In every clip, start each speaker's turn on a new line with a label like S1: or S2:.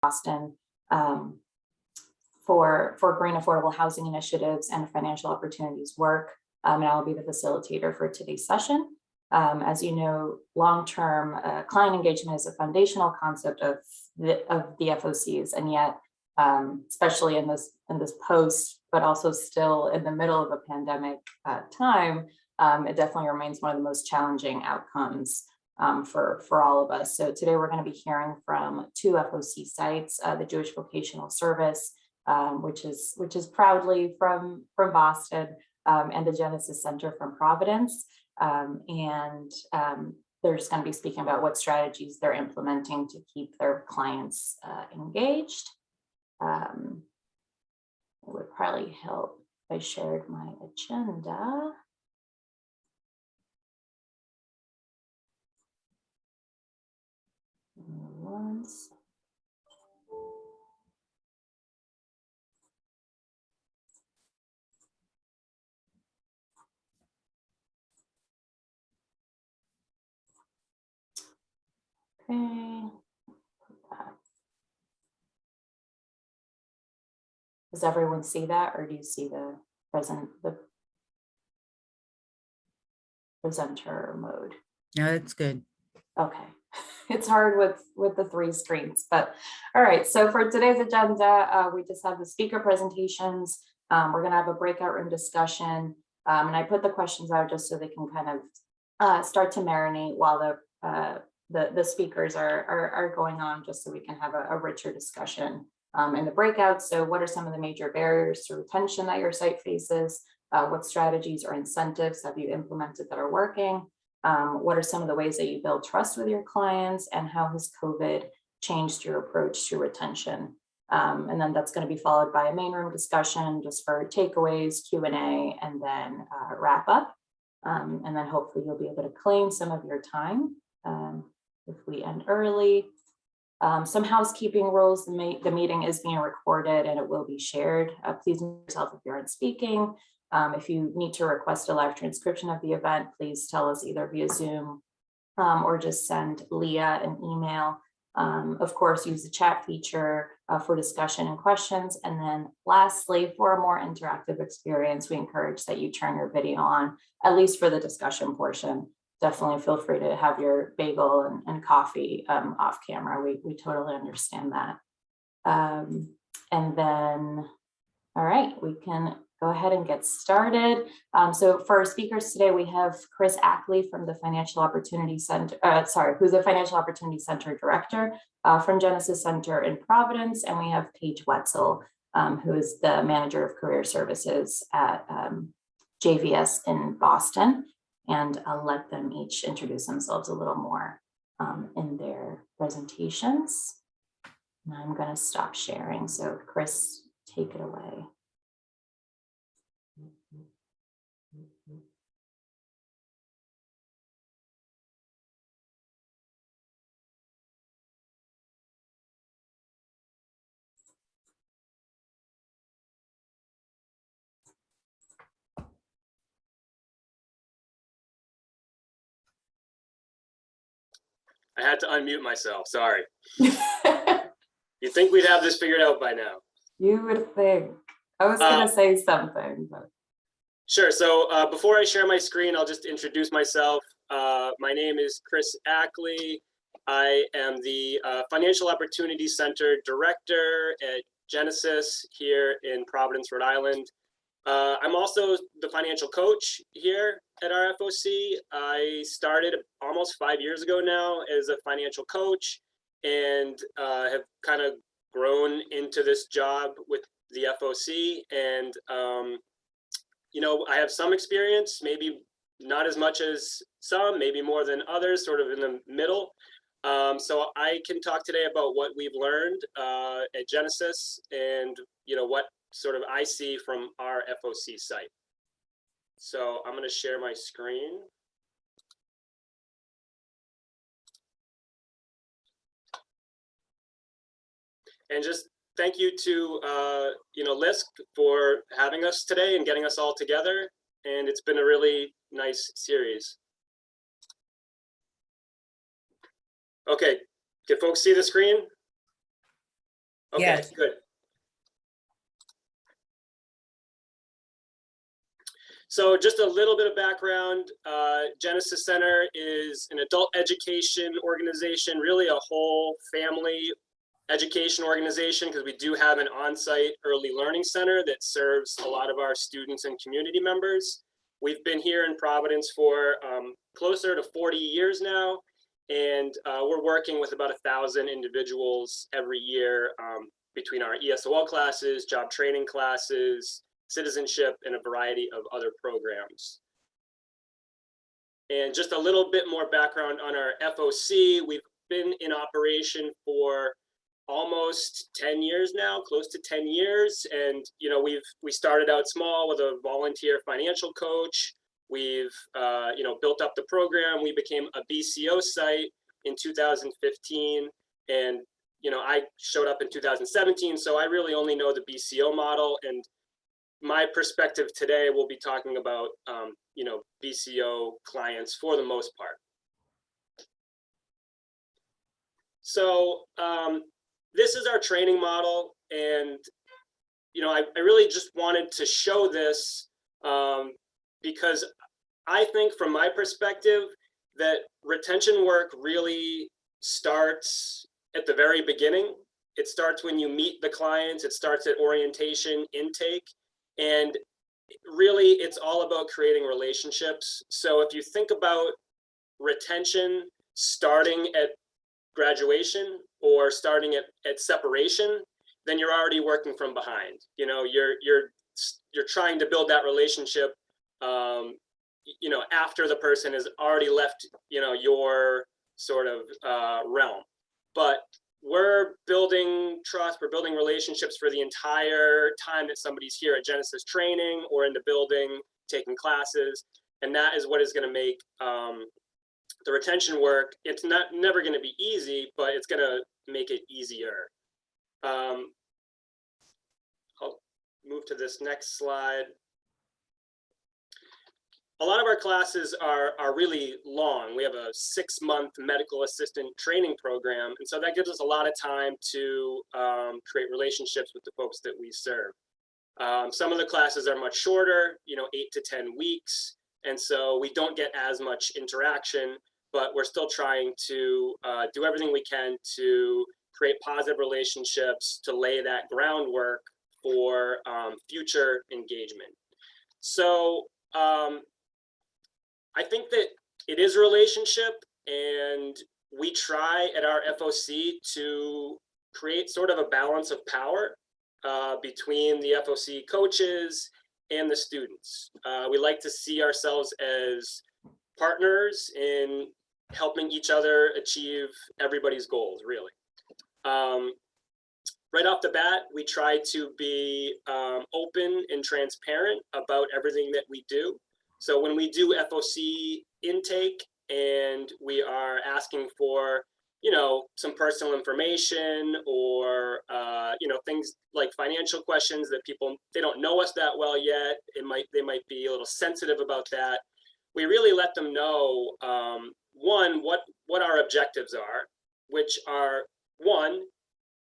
S1: Boston for green affordable housing initiatives and financial opportunities work. And I'll be the facilitator for today's session. As you know, long-term client engagement is a foundational concept of the FOCs, and yet, especially in this post, but also still in the middle of a pandemic time, it definitely remains one of the most challenging outcomes for all of us. So today we're going to be hearing from two FOC sites, the Jewish Vocational Service, which is proudly from Boston, and the Genesis Center from Providence. They're just going to be speaking about what strategies they're implementing to keep their clients engaged. It would probably help if I shared my agenda. Once. Okay. Does everyone see that, or do you see the presenter mode?
S2: No, that's good.
S1: Okay. It's hard with the three screens, but all right. So for today's agenda, we just have the speaker presentations. We're going to have a breakout room discussion, and I put the questions out just so they can kind of start to marinate while the speakers are going on, just so we can have a richer discussion in the breakout. So what are some of the major barriers to retention that your site faces? What strategies or incentives have you implemented that are working? What are some of the ways that you build trust with your clients, and how has COVID changed your approach to retention? And then that's going to be followed by a main room discussion just for takeaways, Q&A, and then wrap up. And then hopefully you'll be able to claim some of your time if we end early. Some housekeeping rules: the meeting is being recorded and it will be shared. Please mute yourself if you aren't speaking. If you need to request a live transcription of the event, please tell us either via Zoom or just send Leah an email. Of course, use the chat feature for discussion and questions. And then lastly, for a more interactive experience, we encourage that you turn your video on, at least for the discussion portion. Definitely feel free to have your bagel and coffee off camera. We totally understand that. And then, all right, we can go ahead and get started. So for our speakers today, we have Chris Ackley from the Financial Opportunity Center, who's the Financial Opportunity Center Director from Genesis Center in Providence. And we have Paige Wetzel, who is the Manager of Career Services at JVS in Boston. And I'll let them each introduce themselves a little more in their presentations. And I'm going to stop sharing. So Chris, take it away.
S3: I had to unmute myself, sorry. You'd think we'd have this figured out by now.
S1: You would think. I was gonna say something, but.
S3: Sure, so before I share my screen, I'll just introduce myself. My name is Chris Ackley. I am the Financial Opportunity Center Director at Genesis here in Providence, Rhode Island. I'm also the financial coach here at our FOC. I started almost 5 years ago now as a financial coach, and have kind of grown into this job with the FOC. And, you know, I have some experience, maybe not as much as some, maybe more than others, sort of in the middle. So I can talk today about what we've learned at Genesis, and, you know, what sort of I see from our FOC site. So I'm going to share my screen. And just thank you to you know, LISC for having us today and getting us all together. And it's been a really nice series. Okay, can folks see the screen? Okay,
S2: Yes.
S3: good. So just a little bit of background. Genesis Center is an adult education organization, really a whole family education organization, because we do have an on-site early learning center that serves a lot of our students and community members. We've been here in Providence for closer to 40 years now, and we're working with about 1,000 individuals every year between our ESOL classes, job training classes, citizenship, and a variety of other programs. And just a little bit more background on our FOC. We've been in operation for almost 10 years now, close to 10 years. And, you know, we started out small with a volunteer financial coach. We've, you know, built up the program. We became a BCO site in 2015. And, you know, I showed up in 2017. So I really only know the BCO model. And my perspective today, we'll be talking about, you know, BCO clients for the most part. So this is our training model. And, you know, I really just wanted to show this because I think from my perspective that retention work really starts at the very beginning. It starts when you meet the clients. It starts at orientation, intake. And really, it's all about creating relationships. So if you think about retention starting at graduation or starting at separation, then you're already working from behind. You know, you're trying to build that relationship, you know, after the person has already left, you know, your sort of realm. But we're building trust, we're building relationships for the entire time that somebody's here at Genesis training or in the building, taking classes. And that is what is going to make the retention work. It's never going to be easy, but it's going to make it easier. I'll move to this next slide. A lot of our classes are really long. We have a 6-month medical assistant training program. And so that gives us a lot of time to create relationships with the folks that we serve. Some of the classes are much shorter, you know, 8 to 10 weeks. And so we don't get as much interaction, but we're still trying to do everything we can to create positive relationships, to lay that groundwork for future engagement. So, I think that it is a relationship, and we try at our FOC to create sort of a balance of power between the FOC coaches and the students. We like to see ourselves as partners in helping each other achieve everybody's goals, really. Right off the bat, we try to be open and transparent about everything that we do. So when we do FOC intake and we are asking for, you know, some personal information or, you know, things like financial questions that people, they don't know us that well yet. They might be a little sensitive about that. We really let them know, one, what our objectives are, which are, one,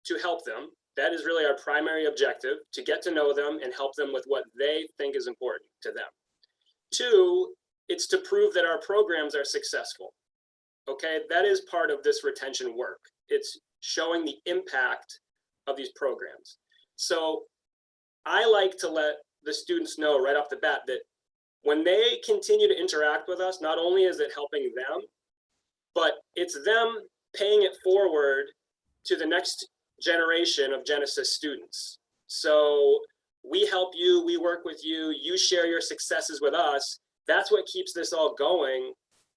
S3: to help them. That is really our primary objective, to get to know them and help them with what they think is important to them. 2, it's to prove that our programs are successful. Okay, that is part of this retention work. It's showing the impact of these programs. So I like to let the students know right off the bat that when they continue to interact with us, not only is it helping them, but it's them paying it forward to the next generation of Genesis students. So we help you, we work with you, you share your successes with us. That's what keeps this all going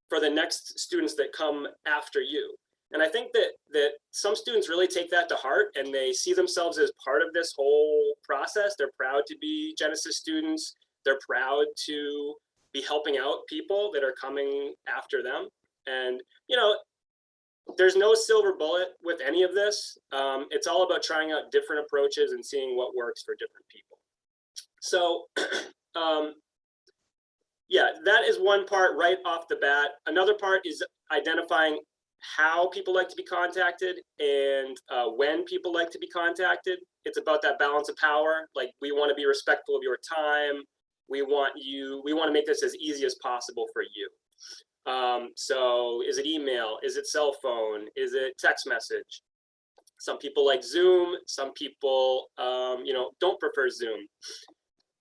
S3: for the next students that come after you. And I think that some students really take that to heart and they see themselves as part of this whole process. They're proud to be Genesis students. They're proud to be helping out people that are coming after them. And, you know, there's no silver bullet with any of this. It's all about trying out different approaches and seeing what works for different people. So, yeah, that is one part right off the bat. Another part is identifying how people like to be contacted and when people like to be contacted. It's about that balance of power. Like, we want to be respectful of your time. We want to make this as easy as possible for you. So is it email? Is it cell phone? Is it text message? Some people like Zoom. Some people, don't prefer Zoom.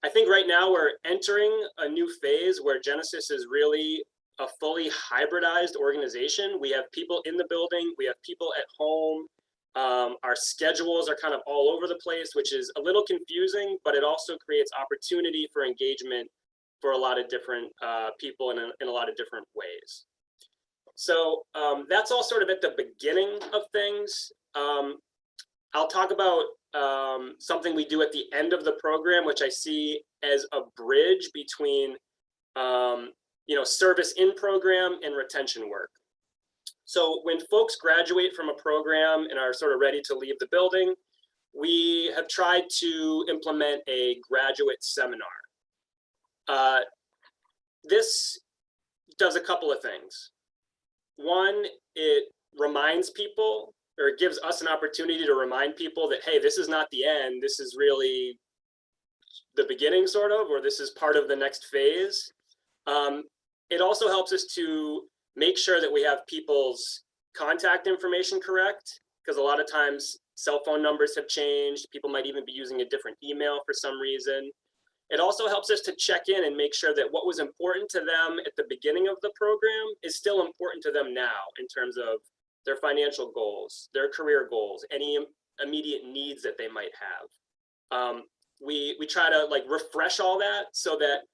S3: I think right now we're entering a new phase where Genesis is really a fully hybridized organization. We have people in the building, we have people at home. Our schedules are kind of all over the place, which is a little confusing, but it also creates opportunity for engagement for a lot of different people in a lot of different ways. So that's all sort of at the beginning of things. I'll talk about something we do at the end of the program, which I see as a bridge between service in program and retention work. So when folks graduate from a program and are sort of ready to leave the building, we have tried to implement a graduate seminar. This does a couple of things. One, it reminds people, or it gives us an opportunity to remind people that, hey, this is not the end. This is really the beginning, sort of, or this is part of the next phase. It also helps us to make sure that we have people's contact information correct, because a lot of times cell phone numbers have changed. People might even be using a different email for some reason. It also helps us to check in and make sure that what was important to them at the beginning of the program is still important to them now, in terms of their financial goals, their career goals, any immediate needs that they might have. We try to refresh all that so that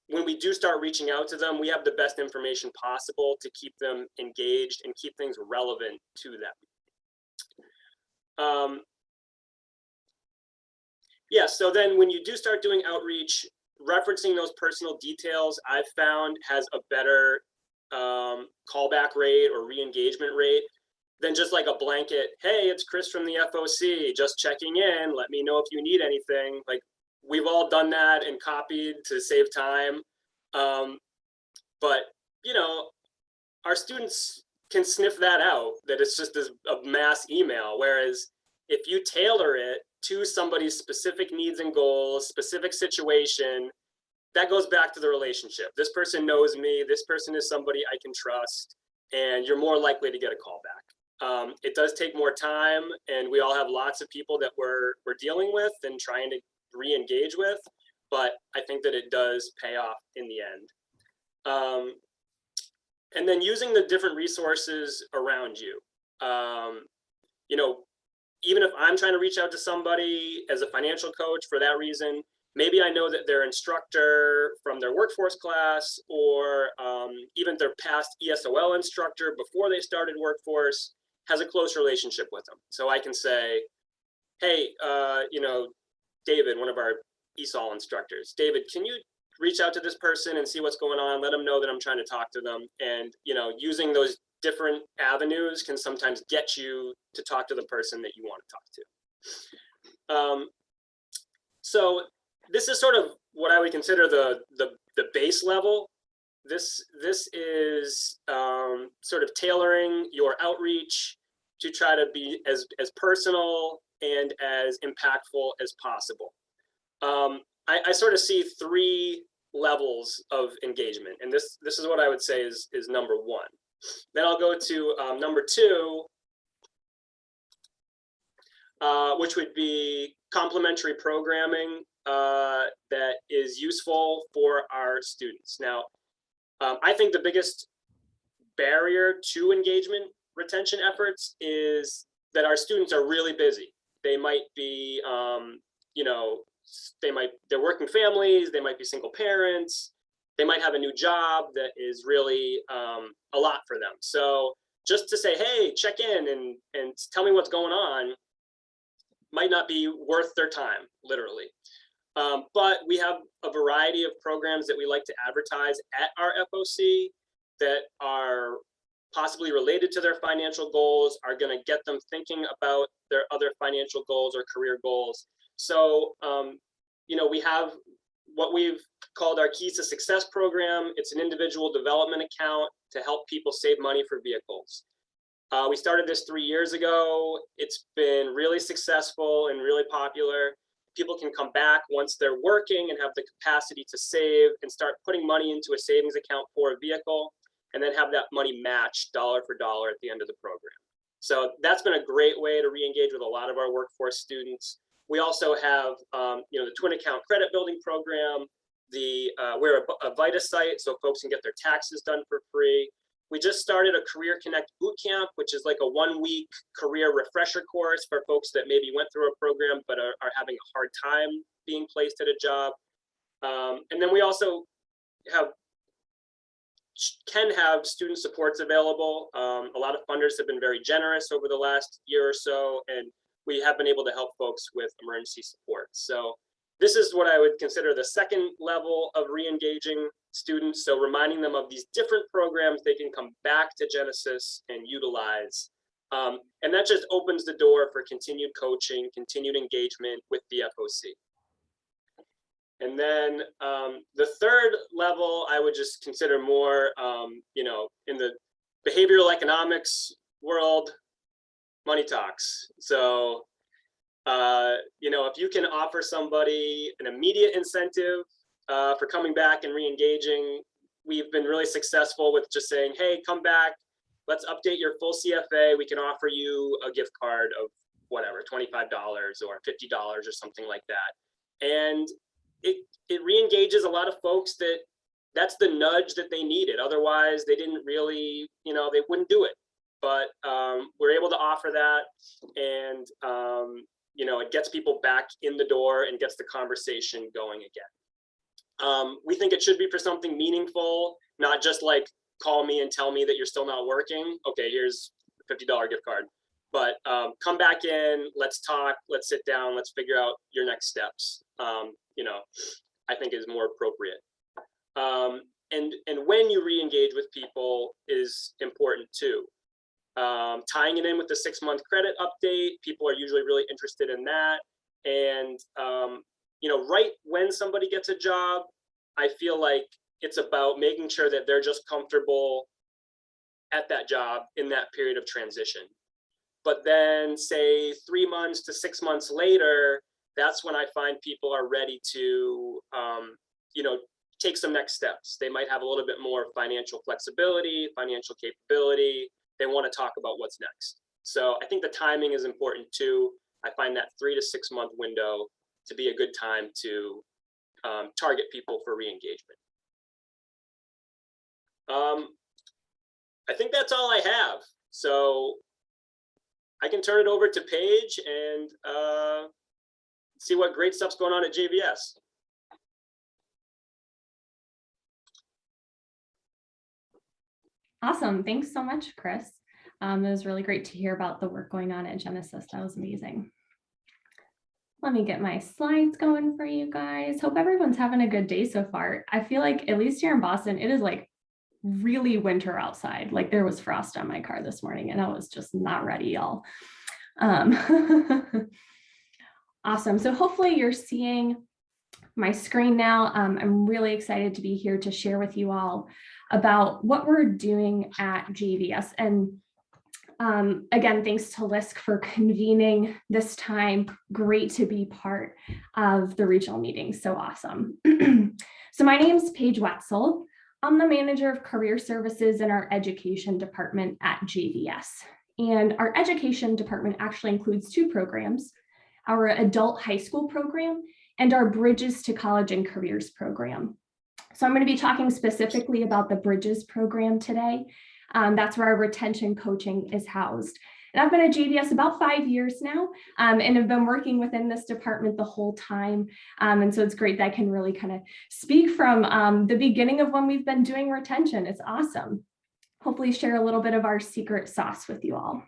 S3: when we do start reaching out to them, we have the best information possible to keep them engaged and keep things relevant to them. So then when you do start doing outreach, referencing those personal details, I've found has a better callback rate or re-engagement rate than just like a blanket, hey, it's Chris from the FOC, just checking in, let me know if you need anything. Like, we've all done that and copied to save time. But, our students can sniff that out, that it's just a mass email. Whereas if you tailor it to somebody's specific needs and goals, specific situation, that goes back to the relationship. This person knows me, this person is somebody I can trust, and you're more likely to get a call back. It does take more time, and we all have lots of people that we're dealing with and trying to re-engage with, but I think that it does pay off in the end. And then using the different resources around you. Even if I'm trying to reach out to somebody as a financial coach for that reason, maybe I know that their instructor from their workforce class, or even their past ESOL instructor before they started workforce, has a close relationship with them. So I can say, hey, David, one of our ESOL instructors, David, can you reach out to this person and see what's going on? Let them know that I'm trying to talk to them. And, using those different avenues can sometimes get you to talk to the person that you want to talk to. So this is sort of what I would consider the base level. This is sort of tailoring your outreach to try to be as personal and as impactful as possible. I sort of see three levels of engagement, and this is what I would say is number one. Then I'll go to number two, which would be complementary programming that is useful for our students. Now, I think the biggest barrier to engagement retention efforts is that our students are really busy. They might be, they're working families, they might be single parents, they might have a new job that is really a lot for them. So just to say, hey, check in and tell me what's going on might not be worth their time, literally. But we have a variety of programs that we like to advertise at our FOC that are possibly related to their financial goals, are going to get them thinking about their other financial goals or career goals. So, we have what we've called our Keys to Success program. It's an individual development account to help people save money for vehicles. We started this 3 years ago. It's been really successful and really popular. People can come back once they're working and have the capacity to save and start putting money into a savings account for a vehicle, and then have that money matched dollar for dollar at the end of the program. So that's been a great way to re-engage with a lot of our workforce students. We also have, the twin account credit building program. We're a Vita site, so folks can get their taxes done for free. We just started a Career Connect Bootcamp, which is like a 1-week career refresher course for folks that maybe went through a program but are having a hard time being placed at a job. And then we also can have student supports available. A lot of funders have been very generous over the last year or so, and we have been able to help folks with emergency support. So this is what I would consider the second level of re-engaging students. So reminding them of these different programs they can come back to Genesis and utilize. And that just opens the door for continued coaching, continued engagement with the FOC. And then the third level, I would just consider more, in the behavioral economics world, money talks. So, if you can offer somebody an immediate incentive for coming back and re-engaging, we've been really successful with just saying, hey, come back, let's update your full CFA. We can offer you a gift card of whatever, $25 or $50 or something like that. And it re-engages a lot of folks that's the nudge that they needed. Otherwise, they didn't really, they wouldn't do it. But we're able to offer that, and it gets people back in the door and gets the conversation going again. We think it should be for something meaningful, not just like call me and tell me that you're still not working. Okay, here's a $50 gift card. But come back in, let's talk, let's sit down, let's figure out your next steps. I think is more appropriate. And when you re-engage with people is important too. Tying it in with the 6-month credit update, people are usually really interested in that. And, right when somebody gets a job, I feel like it's about making sure that they're just comfortable at that job in that period of transition. But then say 3 months to 6 months later, that's when I find people are ready to, take some next steps. They might have a little bit more financial flexibility, financial capability. They want to talk about what's next. So I think the timing is important too. I find that 3 to 6 month window to be a good time to target people for re-engagement. I think that's all I have. So I can turn it over to Paige and see what great stuff's going on at JVS.
S2: Awesome. Thanks so much, Chris. It was really great to hear about the work going on at Genesis. That was amazing. Let me get my slides going for you guys. Hope everyone's having a good day so far. I feel like, at least here in Boston, it is like really winter outside. Like there was frost on my car this morning and I was just not ready, y'all. Awesome. So hopefully you're seeing my screen now. I'm really excited to be here to share with you all about what we're doing at JVS. And again, thanks to LISC for convening this time. Great to be part of the regional meeting. So awesome. So my name is Paige Wetzel. I'm the manager of career services in our education department at JVS. And our education department actually includes 2 programs, our adult high school program and our Bridges to College and Careers program. So I'm going to be talking specifically about the Bridges program today. That's where our retention coaching is housed. And I've been at JVS about 5 years now, and have been working within this department the whole time. And so it's great that I can really kind of speak from the beginning of when we've been doing retention. It's awesome. Hopefully share a little bit of our secret sauce with you all.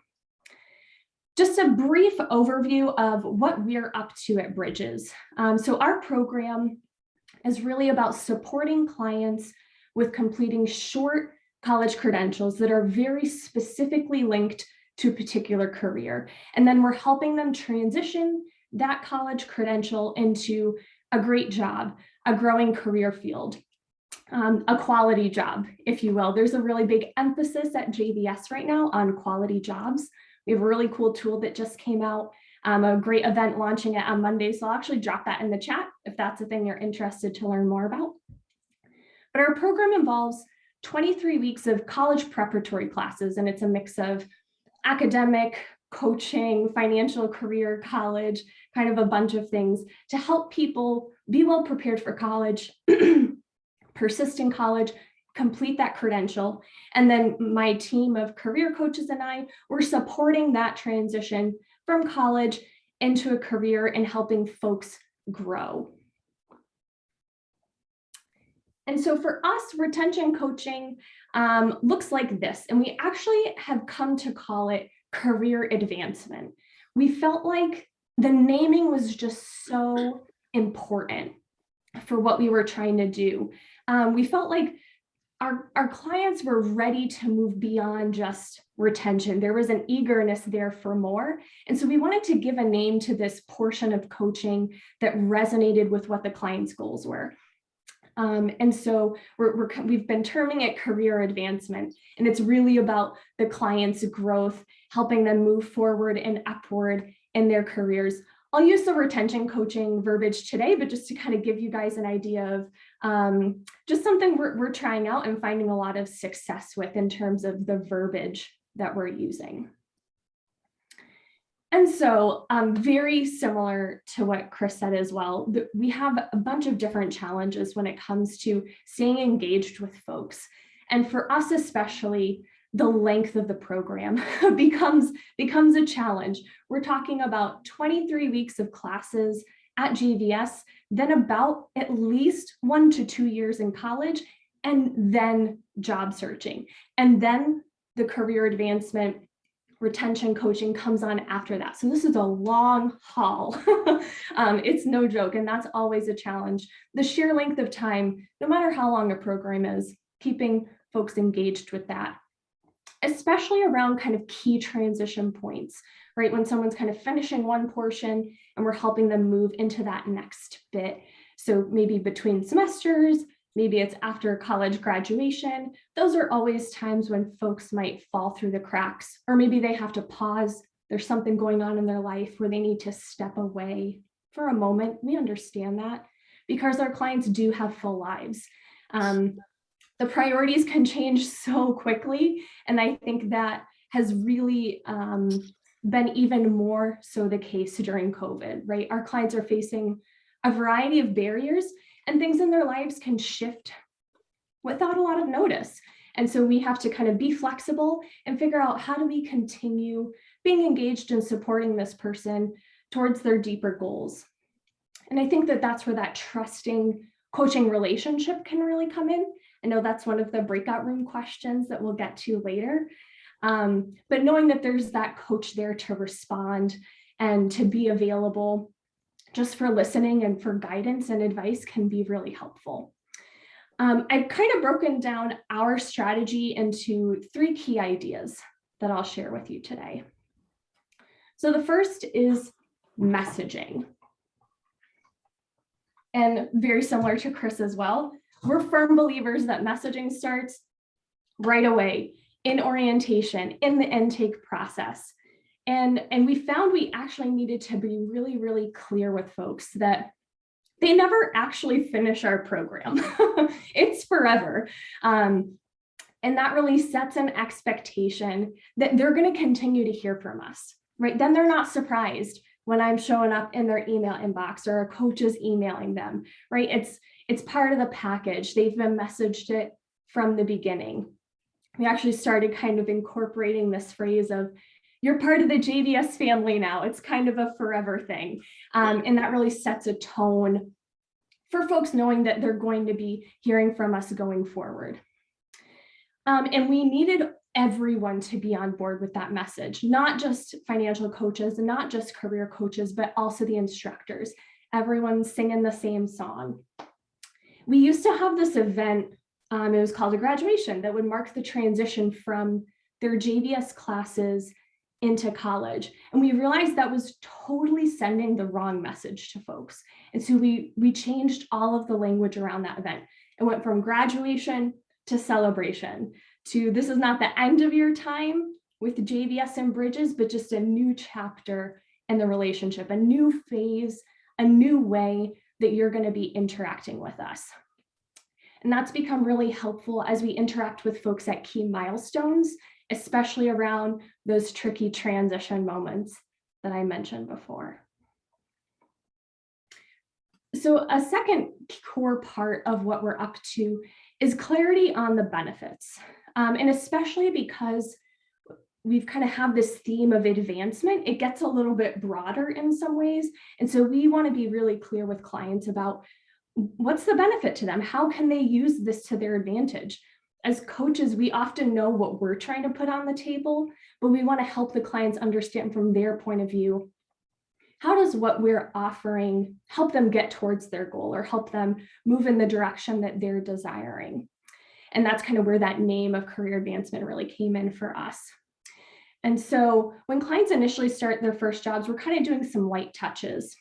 S2: Just a brief overview of what we're up to at Bridges. So our program is really about supporting clients with completing short college credentials that are very specifically linked to a particular career. And then we're helping them transition that college credential into a great job, a growing career field. a quality job, if you will. There's a really big emphasis at JVS right now on quality jobs. We have a really cool tool that just came out, a great event launching it on Monday. So I'll actually drop that in the chat if that's a thing you're interested to learn more about. But our program involves 23 weeks of college preparatory classes, and it's a mix of academic, coaching, financial, career, college, kind of a bunch of things to help people be well prepared for college, persist in college, complete that credential. And then my team of career coaches and I, we're supporting that transition from college into a career and helping folks grow. And so for us, retention coaching looks like this, and we actually have come to call it career advancement. We felt like the naming was just so important for what we were trying to do. We felt like our clients were ready to move beyond just retention. There was an eagerness there for more. And so we wanted to give a name to this portion of coaching that resonated with what the client's goals were. And so we've been terming it career advancement, and it's really about the client's growth, helping them move forward and upward in their careers. I'll use the retention coaching verbiage today, but just to kind of give you guys an idea of just something we're trying out and finding a lot of success with in terms of the verbiage that we're using. And so very similar to what Chris said as well, we have a bunch of different challenges when it comes to staying engaged with folks. And for us especially, the length of the program becomes a challenge. We're talking about 23 weeks of classes at JVS, then about at least 1 to 2 years in college, and then job searching. And then the career advancement retention coaching comes on after that. So this is a long haul. It's no joke, and that's always a challenge. The sheer length of time, no matter how long a program is, keeping folks engaged with that, especially around kind of key transition points, right? When someone's kind of finishing one portion and we're helping them move into that next bit. So maybe between semesters, maybe it's after college graduation. Those are always times when folks might fall through the cracks, or maybe they have to pause. There's something going on in their life where they need to step away for a moment. We understand that because our clients do have full lives. The priorities can change so quickly. And I think that has really been even more so the case during COVID, right? Our clients are facing a variety of barriers, and things in their lives can shift without a lot of notice. And so we have to kind of be flexible and figure out, how do we continue being engaged and supporting this person towards their deeper goals? And I think that that's where that trusting coaching relationship can really come in. I know that's one of the breakout room questions that we'll get to later. But knowing that there's that coach there to respond and to be available just for listening and for guidance and advice can be really helpful. I've kind of broken down our strategy into 3 key ideas that I'll share with you today. So the first is messaging. And very similar to Chris as well, we're firm believers that messaging starts right away in orientation, in the intake process. And we found we actually needed to be really, really clear with folks that they never actually finish our program. It's forever. And that really sets an expectation that they're going to continue to hear from us, right? Then they're not surprised when I'm showing up in their email inbox or a coach is emailing them, right? It's part of the package. They've been messaged it from the beginning. We actually started kind of incorporating this phrase of, you're part of the JVS family now. It's kind of a forever thing. And that really sets a tone for folks knowing that they're going to be hearing from us going forward. And we needed everyone to be on board with that message, not just financial coaches, not just career coaches, but also the instructors. Everyone's singing the same song. We used to have this event, it was called a graduation, that would mark the transition from their JVS classes into college. And we realized that was totally sending the wrong message to folks. And so we changed all of the language around that event. It went from graduation to celebration to this is not the end of your time with JVS and Bridges, but just a new chapter in the relationship, a new phase, a new way that you're going to be interacting with us. And that's become really helpful as we interact with folks at key milestones, especially around those tricky transition moments that I mentioned before. So a second core part of what we're up to is clarity on the benefits. And especially because we've kind of have this theme of advancement, it gets a little bit broader in some ways. And so we want to be really clear with clients about what's the benefit to them? How can they use this to their advantage? As coaches, we often know what we're trying to put on the table, but we want to help the clients understand from their point of view, how does what we're offering help them get towards their goal or help them move in the direction that they're desiring? And that's kind of where that name of career advancement really came in for us. And so when clients initially start their first jobs, we're kind of doing some light touches,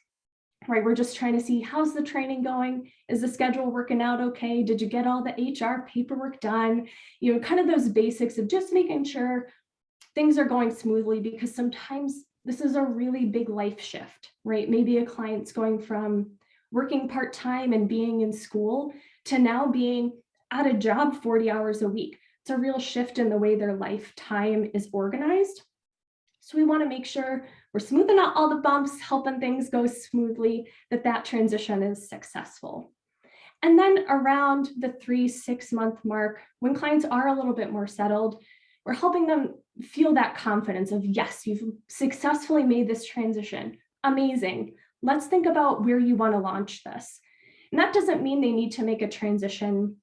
S2: right? We're just trying to see, how's the training going? Is the schedule working out okay? Did you get all the HR paperwork done? You know, kind of those basics of just making sure things are going smoothly, because sometimes this is a really big life shift, right? Maybe a client's going from working part-time and being in school to now being at a job 40 hours a week. It's a real shift in the way their lifetime is organized. So we want to make sure we're smoothing out all the bumps, helping things go smoothly, that transition is successful. And then around the 3-6 month mark, when clients are a little bit more settled, we're helping them feel that confidence of, yes, you've successfully made this transition. Amazing. Let's think about where you want to launch this. And that doesn't mean they need to make a transition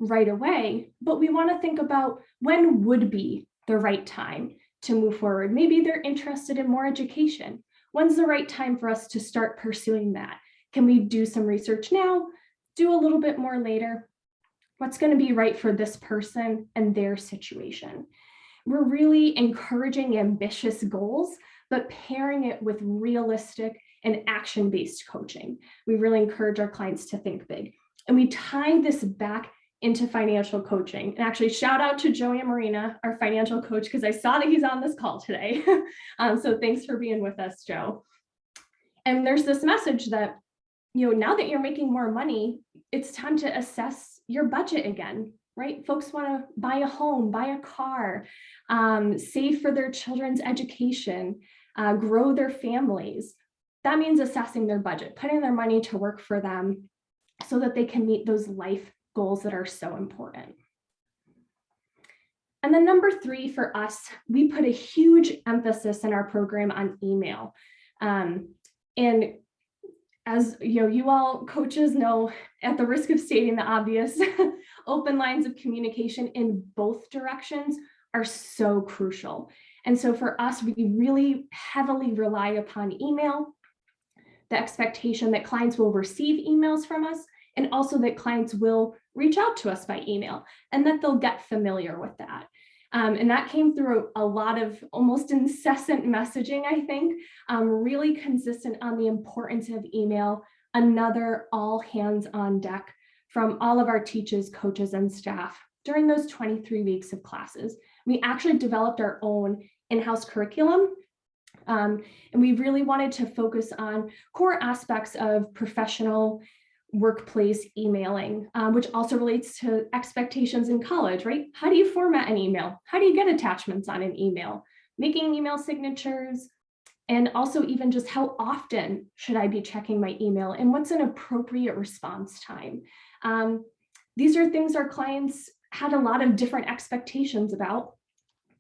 S2: right away, but we want to think about when would be the right time to move forward. Maybe they're interested in more education. When's the right time for us to start pursuing that? Can we do some research now, do a little bit more later? What's going to be right for this person and their situation? We're really encouraging ambitious goals, but pairing it with realistic and action-based coaching. We really encourage our clients to think big. And we tie this back into financial coaching. And actually, shout out to Joey and Marina, our financial coach, because I saw that he's on this call today. So thanks for being with us, Joe. And there's this message that, you know, now that you're making more money, it's time to assess your budget again, right? Folks want to buy a home, buy a car, save for their children's education, grow their families. That means assessing their budget, putting their money to work for them so that they can meet those life goals that are so important. And then number 3 for us, we put a huge emphasis in our program on email. And as you know, you all coaches know, at the risk of stating the obvious, open lines of communication in both directions are so crucial. And so for us, we really heavily rely upon email, the expectation that clients will receive emails from us, and also that clients will reach out to us by email and that they'll get familiar with that. And that came through a lot of almost incessant messaging, I think, really consistent on the importance of email, another all hands on deck from all of our teachers, coaches, and staff during those 23 weeks of classes. We actually developed our own in-house curriculum. And we really wanted to focus on core aspects of professional workplace emailing, which also relates to expectations in college, right? How do you format an email? How do you get attachments on an email? Making email signatures, and also even just how often should I be checking my email and what's an appropriate response time? These are things our clients had a lot of different expectations about.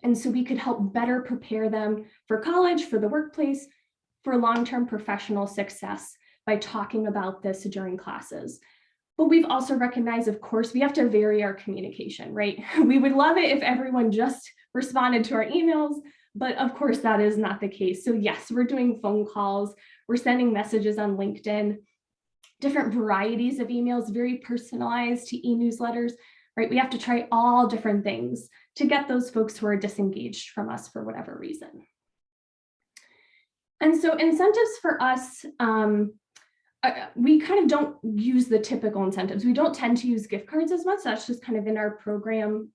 S2: And so we could help better prepare them for college, for the workplace, for long-term professional success by talking about this during classes. But we've also recognized, of course, we have to vary our communication, right? We would love it if everyone just responded to our emails, but of course that is not the case. So yes, we're doing phone calls, we're sending messages on LinkedIn, different varieties of emails, very personalized to e-newsletters, right? We have to try all different things to get those folks who are disengaged from us for whatever reason. And so incentives for us, we kind of don't use the typical incentives. We don't tend to use gift cards as much. That's just kind of in our program.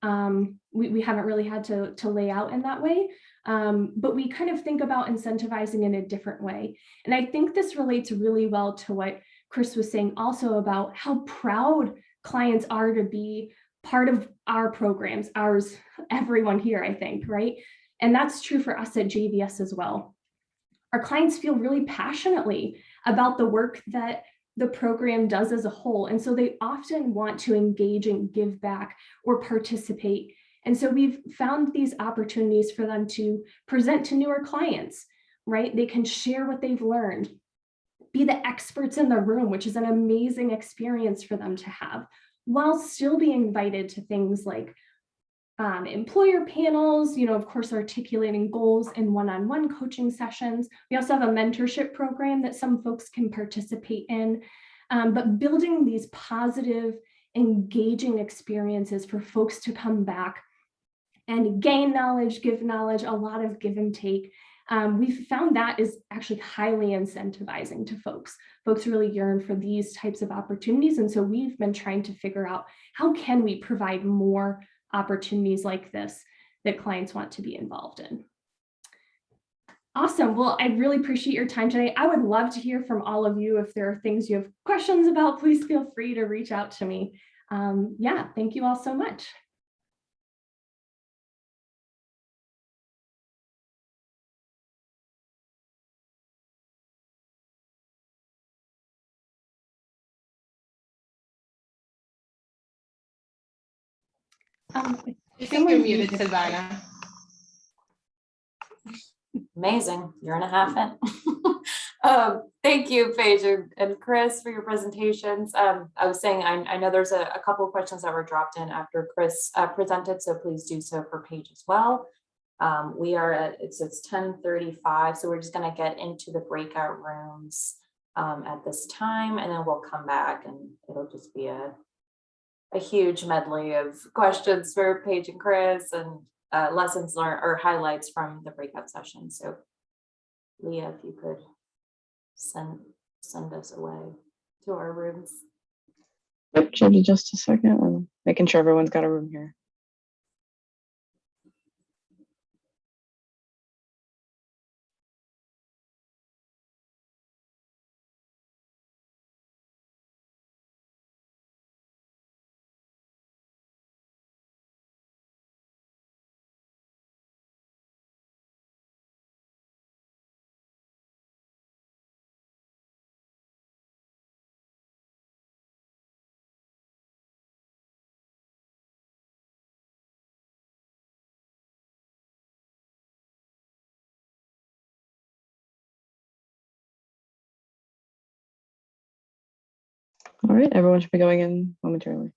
S2: We haven't really had to lay out in that way. But we kind of think about incentivizing in a different way. And I think this relates really well to what Chris was saying also about how proud clients are to be part of our programs, ours, everyone here, I think, right? And that's true for us at JVS as well. Our clients feel really passionately about the work that the program does as a whole. And so they often want to engage and give back or participate. And so we've found these opportunities for them to present to newer clients, right? They can share what they've learned, be the experts in the room, which is an amazing experience for them to have, while still being invited to things like employer panels, of course, articulating goals in one-on-one coaching sessions. We also have a mentorship program that some folks can participate in, but building these positive, engaging experiences for folks to come back and gain knowledge, give knowledge, a lot of give and take. We've found that is actually highly incentivizing to folks. Folks really yearn for these types of opportunities. And so we've been trying to figure out how can we provide more opportunities like this that clients want to be involved in. Awesome. Well, I really appreciate your time today. I would love to hear from all of you. If there are things you have questions about, please feel free to reach out to me. Yeah, thank you all so much.
S4: I think you're muted, Silvana.
S1: Amazing. Year and a half in. Thank you, Paige and Chris, for your presentations. I was saying, I know there's a couple of questions that were dropped in after Chris presented, so please do so for Paige as well. We are at, it's 10:35, so we're just going to get into the breakout rooms at this time, and then we'll come back and it'll just be a huge medley of questions for Paige and Chris and lessons learned or highlights from the breakout session. So Leah, if you could send us away to our rooms.
S5: Yep, should be just a second. I'm making sure everyone's got a room here. All right, everyone should be going in momentarily.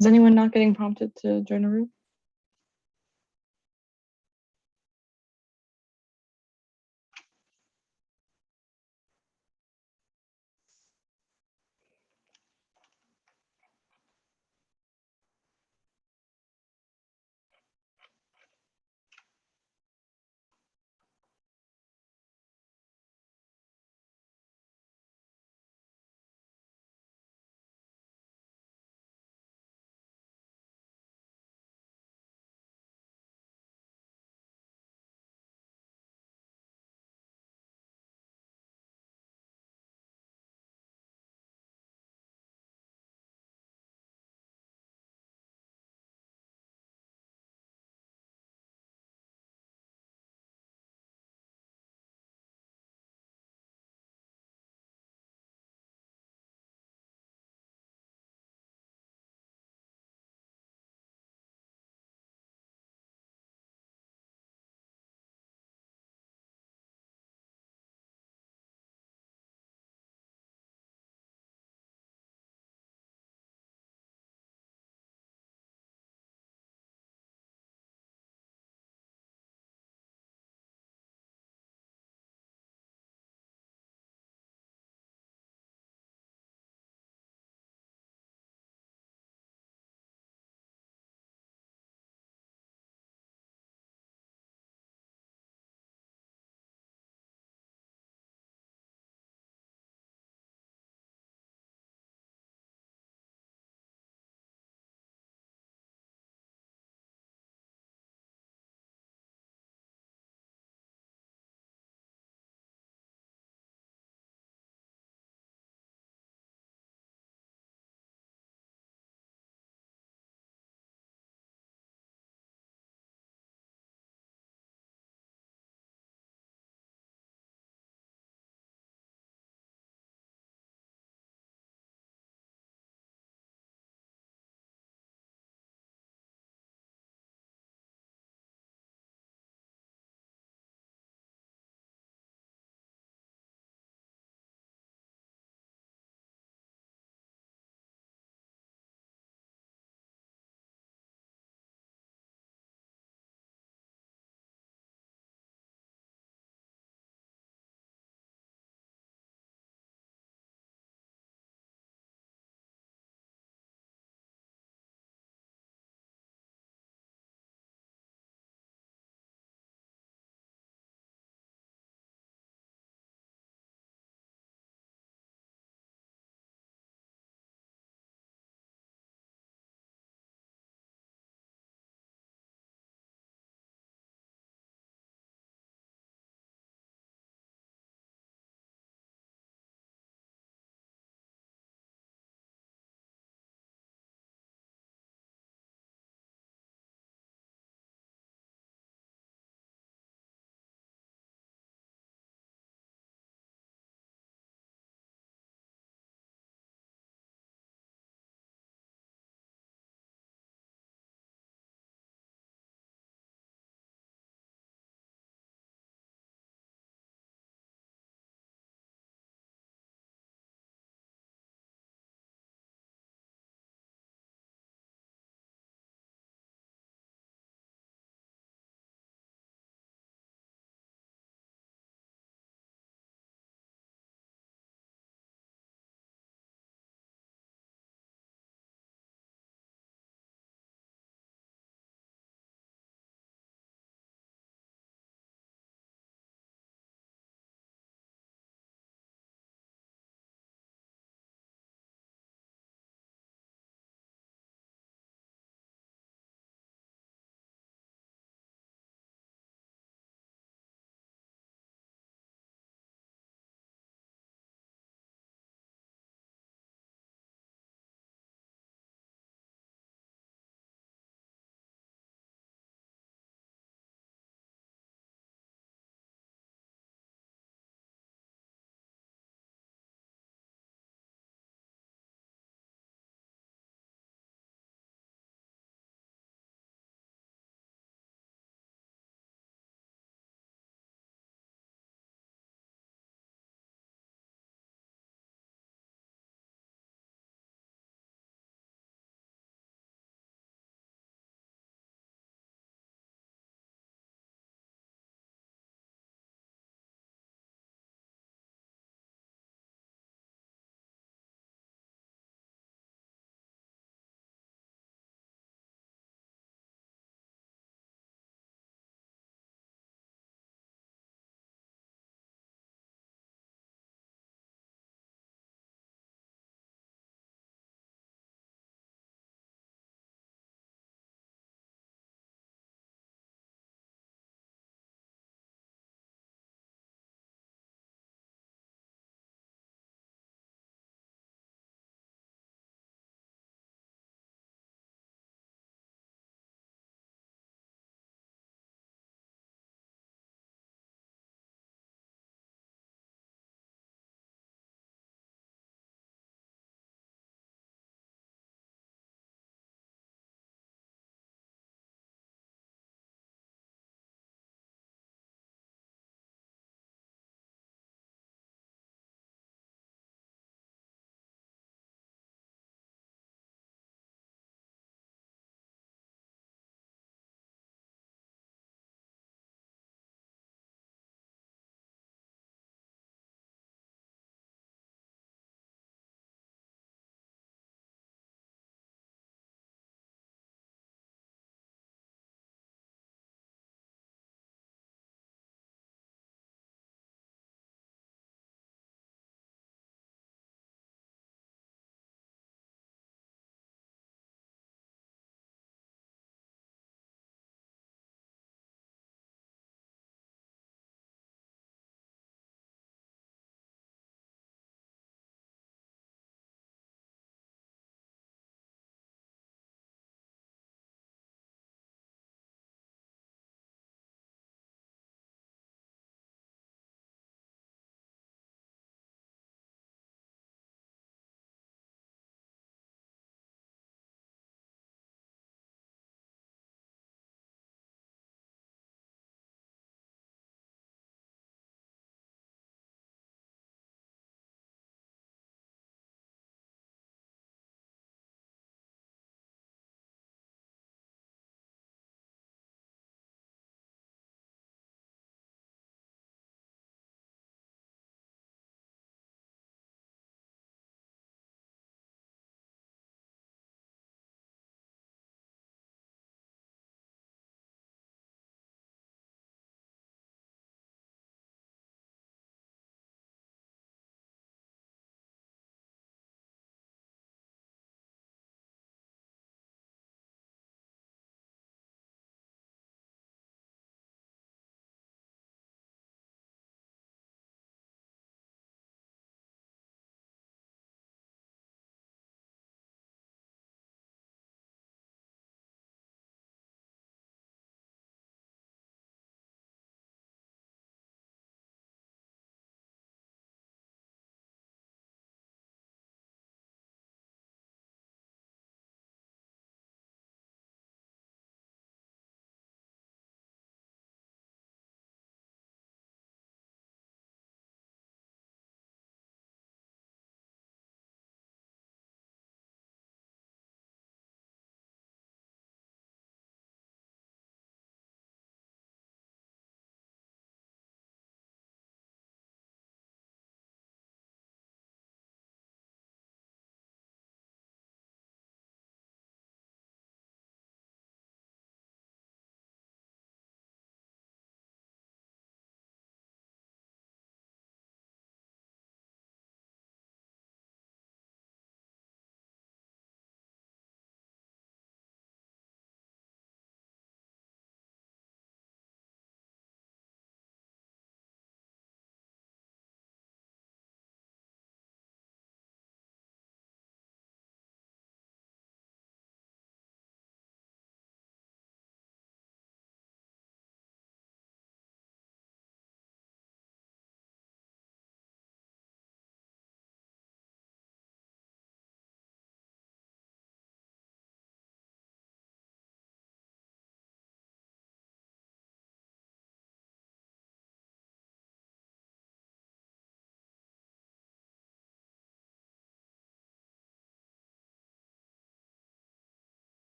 S5: Is anyone not getting prompted to join a room?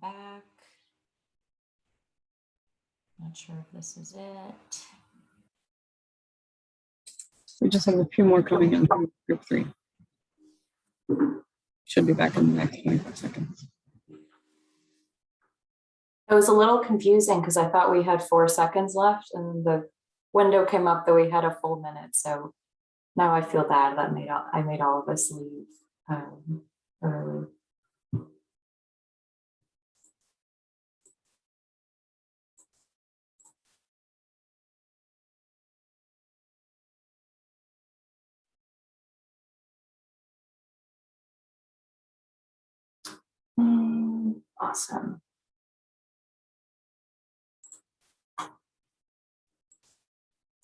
S1: back. Not sure if this is it.
S5: We just have a few more coming in from group 3. Should be back in the next 25 seconds.
S1: It was a little confusing because I thought we had 4 seconds left and the window came up that we had a full minute. So now I feel bad that I made all of us leave early. Awesome.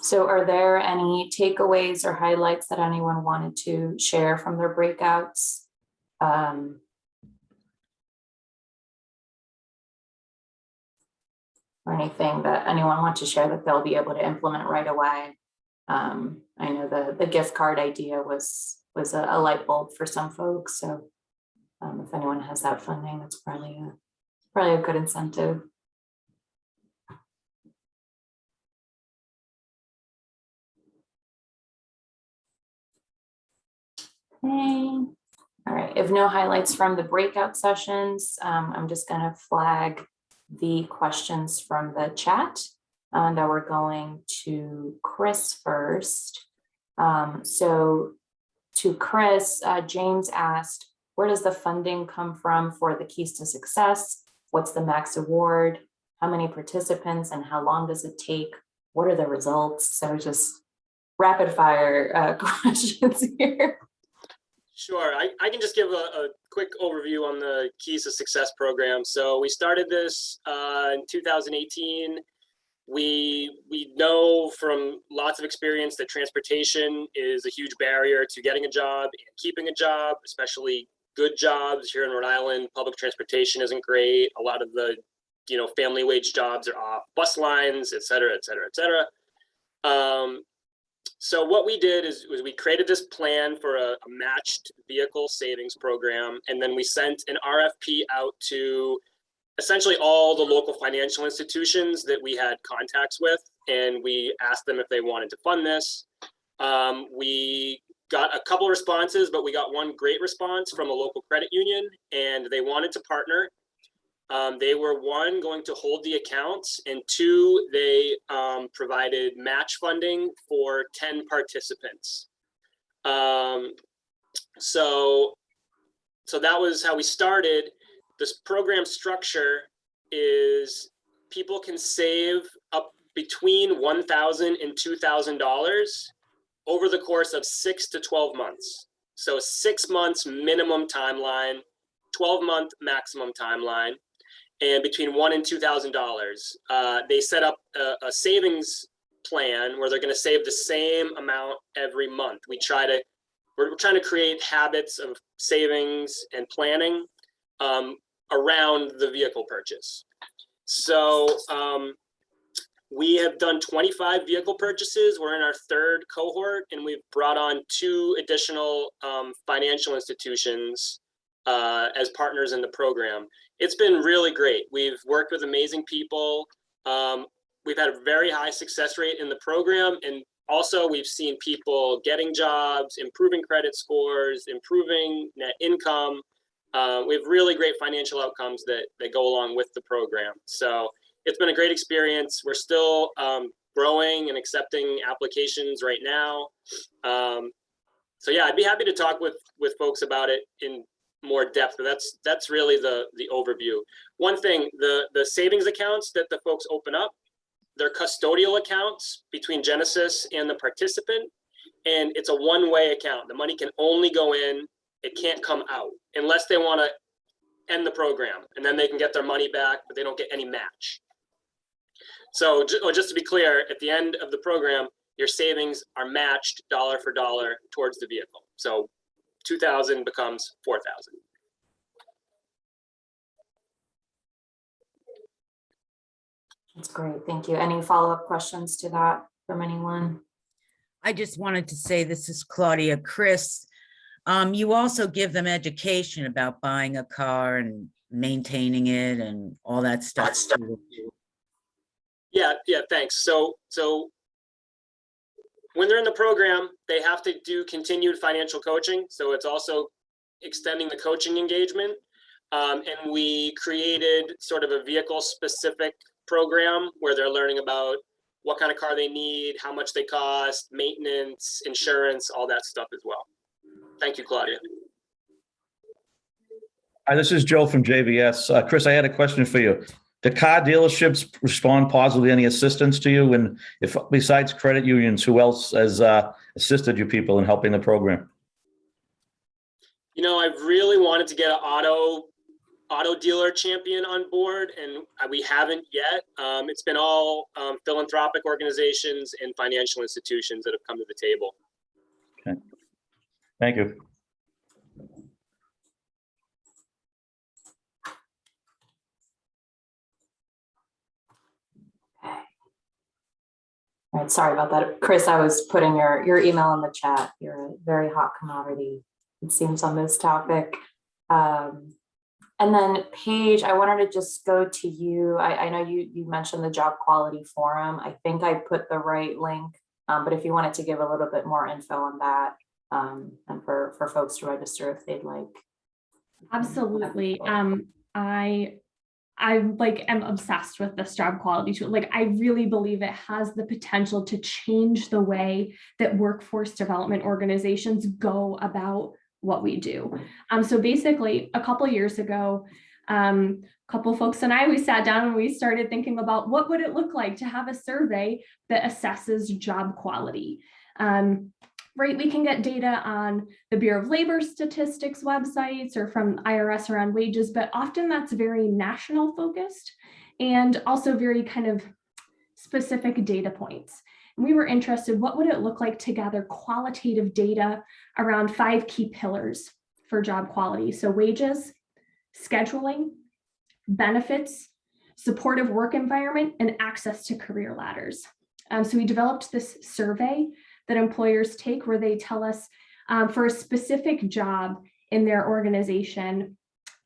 S1: So are there any takeaways or highlights that anyone wanted to share from their breakouts? Or anything that anyone wants to share that they'll be able to implement right away? I know the gift card idea was a light bulb for some folks. So if anyone has that funding, that's probably a good incentive. Okay. All right, if no highlights from the breakout sessions, I'm just gonna flag the questions from the chat that we're going to Chris first. So to Chris, James asked, where does the funding come from for the Keys to Success? What's the max award? How many participants and how long does it take? What are the results? So just rapid fire questions here.
S3: Sure, I can just give a quick overview on the Keys to Success program. So we started this in 2018. We know from lots of experience that transportation is a huge barrier to getting a job and keeping a job, especially good jobs. Here in Rhode Island, public transportation isn't great. A lot of the, family wage jobs are off bus lines, et cetera, et cetera, et cetera. So what we did is we created this plan for a matched vehicle savings program, and then we sent an RFP out to essentially all the local financial institutions that we had contacts with, and we asked them if they wanted to fund this. We got a couple of responses, but we got one great response from a local credit union, and they wanted to partner. They were, 1, going to hold the accounts, and 2, they provided match funding for 10 participants. So that was how we started. This program structure is people can save up between $1,000 and $2,000 over the course of 6 to 12 months. So 6 months minimum timeline, 12-month maximum timeline. And between $1,000 and $2,000, they set up a savings plan where they're going to save the same amount every month. We're trying to create habits of savings and planning around the vehicle purchase. So we have done 25 vehicle purchases. We're in our 3rd cohort, and we've brought on 2 additional financial institutions as partners in the program. It's been really great. We've worked with amazing people. We've had a very high success rate in the program. And also we've seen people getting jobs, improving credit scores, improving net income. We have really great financial outcomes that go along with the program. So it's been a great experience. We're still growing and accepting applications right now. So yeah, I'd be happy to talk with folks about it in more depth, but that's really the overview. One thing, the savings accounts that the folks open up, they're custodial accounts between Genesis and the participant, and it's a one-way account. The money can only go in, it can't come out unless they want to end the program, and then they can get their money back, but they don't get any match. So just to be clear, at the end of the program, your savings are matched dollar for dollar towards the vehicle. So 2,000 becomes 4,000.
S1: That's great. Thank you. Any follow-up questions to that from anyone?
S6: I just wanted to say, this is Claudia. Chris, you also give them education about buying a car and maintaining it and all that stuff.
S3: Yeah, thanks. So when they're in the program, they have to do continued financial coaching. So it's also extending the coaching engagement. And we created sort of a vehicle specific program where they're learning about what kind of car they need, how much they cost, maintenance, insurance, all that stuff as well. Thank you, Claudia.
S7: Hi, this is Joe from JVS. Chris, I had a question for you. Do car dealerships respond positively? Any assistance to you? And if besides credit unions, who else has assisted you people in helping the program?
S3: You know, I really wanted to get an auto dealer champion on board, and we haven't yet. It's been all philanthropic organizations and financial institutions that have come to the table.
S7: Okay. Thank you.
S1: All right, sorry about that. Chris, I was putting your email in the chat. You're a very hot commodity, it seems, on this topic. And then Paige, I wanted to just go to you. I know you mentioned the job quality forum. I think I put the right link, but if you wanted to give a little bit more info on that, and for folks to register if they'd like.
S2: Absolutely. I like am obsessed with this job quality tool. Like, I really believe it has the potential to change the way that workforce development organizations go about what we do. So basically, a couple of years ago, a couple folks and we sat down and we started thinking about what would it look like to have a survey that assesses job quality. Right, we can get data on the Bureau of Labor Statistics websites or from IRS around wages, but often that's very national focused and also very kind of specific data points. And we were interested, what would it look like to gather qualitative data around 5 key pillars for job quality? So wages, scheduling, benefits, supportive work environment, and access to career ladders. So we developed this survey that employers take where they tell us for a specific job in their organization,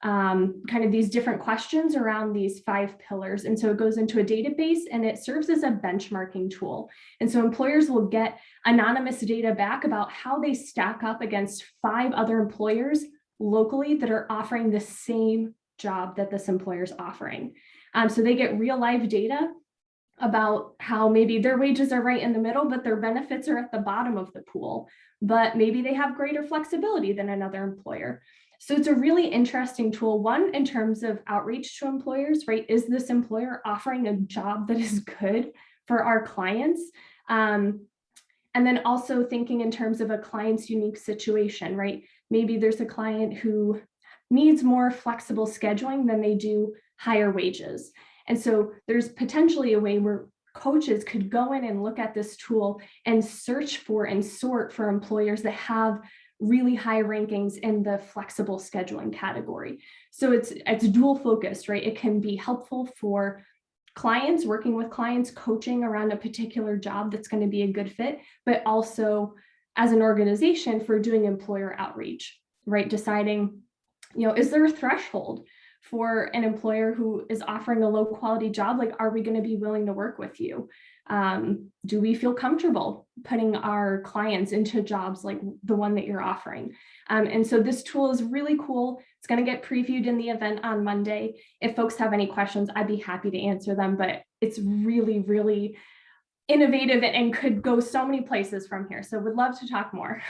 S2: kind of these different questions around these 5 pillars. And so it goes into a database and it serves as a benchmarking tool. And so employers will get anonymous data back about how they stack up against 5 other employers locally that are offering the same job that this employer is offering. So they get real live data about how maybe their wages are right in the middle, but their benefits are at the bottom of the pool, but maybe they have greater flexibility than another employer. So it's a really interesting tool, one, in terms of outreach to employers, right? Is this employer offering a job that is good for our clients? And then also thinking in terms of a client's unique situation, right? Maybe there's a client who needs more flexible scheduling than they do higher wages. And so there's potentially a way where coaches could go in and look at this tool and search for and sort for employers that have really high rankings in the flexible scheduling category. So it's dual focused, right? It can be helpful for clients, working with clients, coaching around a particular job that's going to be a good fit, but also as an organization for doing employer outreach, right? Deciding, is there a threshold for an employer who is offering a low quality job? Like, are we going to be willing to work with you? Do we feel comfortable putting our clients into jobs like the one that you're offering? And so this tool is really cool. It's going to get previewed in the event on Monday. If folks have any questions, I'd be happy to answer them, but it's really, really innovative and could go so many places from here. So would love to talk more.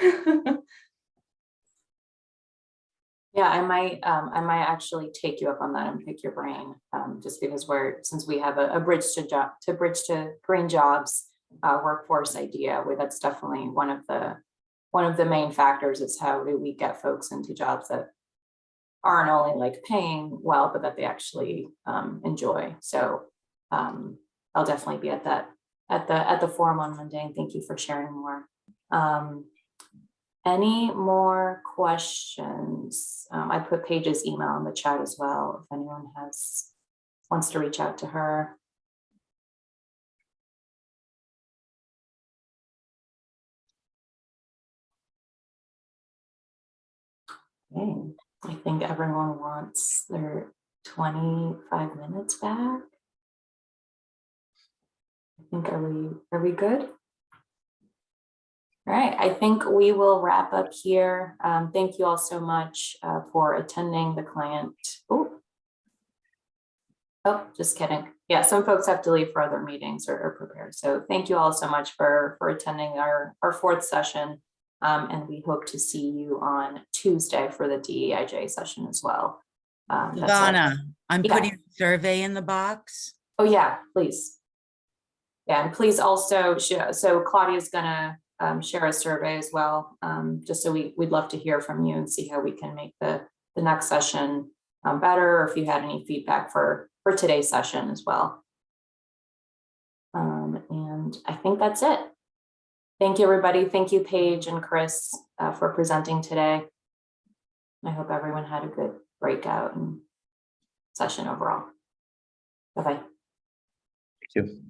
S1: Yeah, I might actually take you up on that and pick your brain, just because since we have a bridge to green jobs workforce idea, where that's definitely one of the main factors is how do we get folks into jobs that aren't only like paying well, but that they actually enjoy. So I'll definitely be at the forum on Monday, and thank you for sharing more. Any more questions? I put Paige's email in the chat as well, if anyone wants to reach out to her. Okay. I think everyone wants 25 minutes back. I think, are we good? All right, I think we will wrap up here. Thank you all so much for attending the client. Oh, just kidding. Yeah, some folks have to leave for other meetings or prepare. So thank you all so much for attending our fourth session. And we hope to see you on Tuesday for the DEIJ session as well. That's all.
S6: Ivana, I'm
S1: Yeah.
S6: putting a survey in the box.
S1: Oh yeah, please. Yeah, and please also share. So Claudia's gonna share a survey as well, just so we'd love to hear from you and see how we can make the next session better, or if you had any feedback for today's session as well. And I think that's it. Thank you, everybody. Thank you, Paige and Chris, for presenting today. I hope everyone had a good breakout and session overall. Bye-bye.
S7: Thank you.